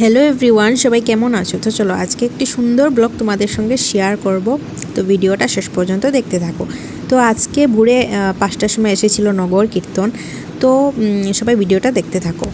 Hello everyone, সবাই কেমন আছো? তো চলো আজকে একটি সুন্দর ব্লগ তোমাদের সঙ্গে শেয়ার করব। তো ভিডিওটা শেষ পর্যন্ত দেখতে থাকো। তো আজকে ভোরে 5টার সময় এসেছিল নগর কীর্তন। তো সবাই ভিডিওটা দেখতে থাকো।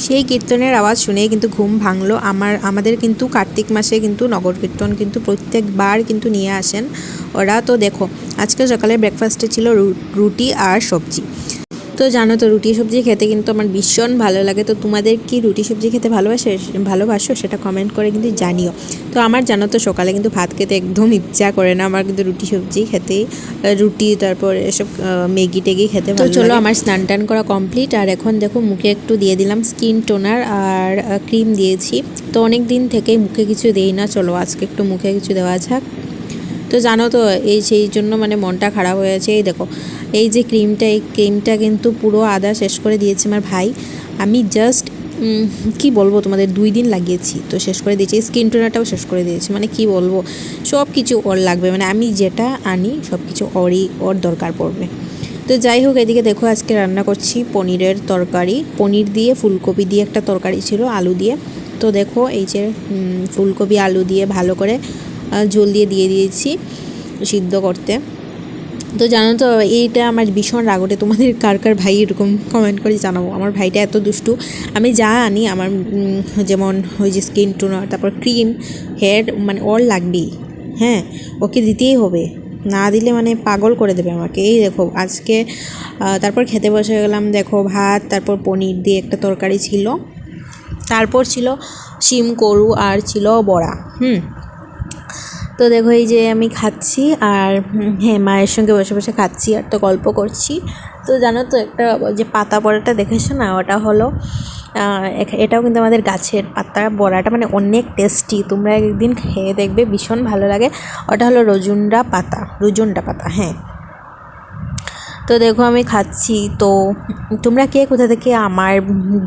সেই কীর্তনের আওয়াজ শুনে কিন্তু ঘুম ভাঙলো আমাদের। কিন্তু কার্তিক মাসে কিন্তু নগর কীর্তন কিন্তু প্রত্যেকবার কিন্তু নিয়ে আসেন ওরা। তো দেখো আজকে সকালে ব্রেকফাস্টে ছিল রুটি আর সবজি। তো জানো তো রুটি সবজি খেতে কিন্তু আমার ভীষণ ভালো লাগে। তো তোমাদের কি রুটি সবজি খেতে ভালোবাসো সেটা কমেন্ট করে কিন্তু জানিও। তো আমার জানো তো সকালে কিন্তু ভাত খেতে একদম ইচ্ছা করে না, আমার কিন্তু রুটি সবজি খেতেই, রুটি তারপর এসব ম্যাগি টেগি খেতে ভালো লাগে। তো চলো আমার স্নান টান করা কমপ্লিট, আর এখন দেখো মুখে একটু দিয়ে দিলাম স্কিন টোনার আর ক্রিম দিয়েছি। তো অনেক দিন থেকেই মুখে কিছু দেই না, চলো আজকে একটু মুখে কিছু দেওয়া যাক। তো জানো তো সেই জন্য মানে মনটা খারাপ হয়েছে। এই দেখো এই যে এই ক্রিমটা কিন্তু পুরো আদা শেষ করে দিয়েছে আমার ভাই। আমি জাস্ট কি বলবো তোমাদের 2 দিন লাগিয়েছি, তো শেষ করে দিয়েছি। স্কিন টোনারটাও শেষ করে দিয়েছি। মানে কি বলবো, সব কিছু ওর লাগবে, মানে আমি যেটা আনি সব কিছু ওর দরকার পড়বে। তো যাই হোক, এদিকে দেখো আজকে রান্না করছি পনিরের তরকারি। পনির দিয়ে ফুলকপি দিয়ে একটা তরকারি ছিল, আলু দিয়ে। তো দেখো এই যে ফুলকপি আলু দিয়ে ভালো করে ঝোল দিয়ে দিয়েছি সিদ্ধ করতে। তো জানো তো এইটা আমার ভীষণ রাগ ওঠে। তোমাদের কার কার ভাই এরকম কমেন্ট করে জানাবো। আমার ভাইটা এত দুষ্টু, আমি যা আনি আমার যেমন ওই যে স্কিন টোনার তারপর ক্রিম হেয়ার মানে ওর লাগবেই, হ্যাঁ ওকে দিতেই হবে, না দিলে মানে পাগল করে দেবে আমাকে। এই দেখো আজকে তারপর খেতে বসে গেলাম। দেখো ভাত, তারপর পনির দিয়ে একটা তরকারি ছিল, তারপর ছিল শিম করু আর ছিল বড়া। তো দেখো এই যে আমি খাচ্ছি আর হ্যাঁ মায়ের সঙ্গে বসে বসে খাচ্ছি আর তো গল্প করছি। তো জানো তো একটা যে পাতা বড়াটা দেখেছো না, ওটা হলো এটাও কিন্তু আমাদের গাছের পাতা বড়াটা, মানে অনেক টেস্টি। তোমরা একদিন খেয়ে দেখবে, ভীষণ ভালো লাগে। ওটা হলো রজুন্ডা পাতা, হ্যাঁ। তো দেখো আমি খাচ্ছি। তো তোমরা কে কোথা থেকে আমার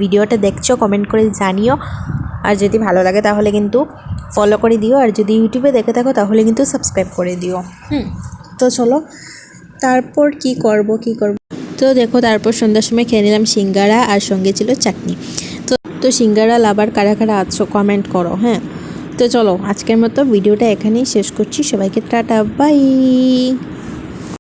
ভিডিওটা দেখছো কমেন্ট করে জানিও। আর যদি ভালো লাগে তাহলে কিন্তু ফলো করে দিও, আর যদি ইউটিউবে দেখে থাকো তাহলে কিন্তু সাবস্ক্রাইব করে দিও। তো চলো তারপর কি করব। তো দেখো তারপর সন্ধ্যার সময় খেয়ে নিলাম সিঙ্গারা, আর সঙ্গে ছিল চাটনি। তো সিঙ্গারা লাভার কারা কারা আছো কমেন্ট করো, হ্যাঁ। তো চলো আজকের মতো ভিডিওটা এখানেই শেষ করছি। সবাইকে টাটা, বাই।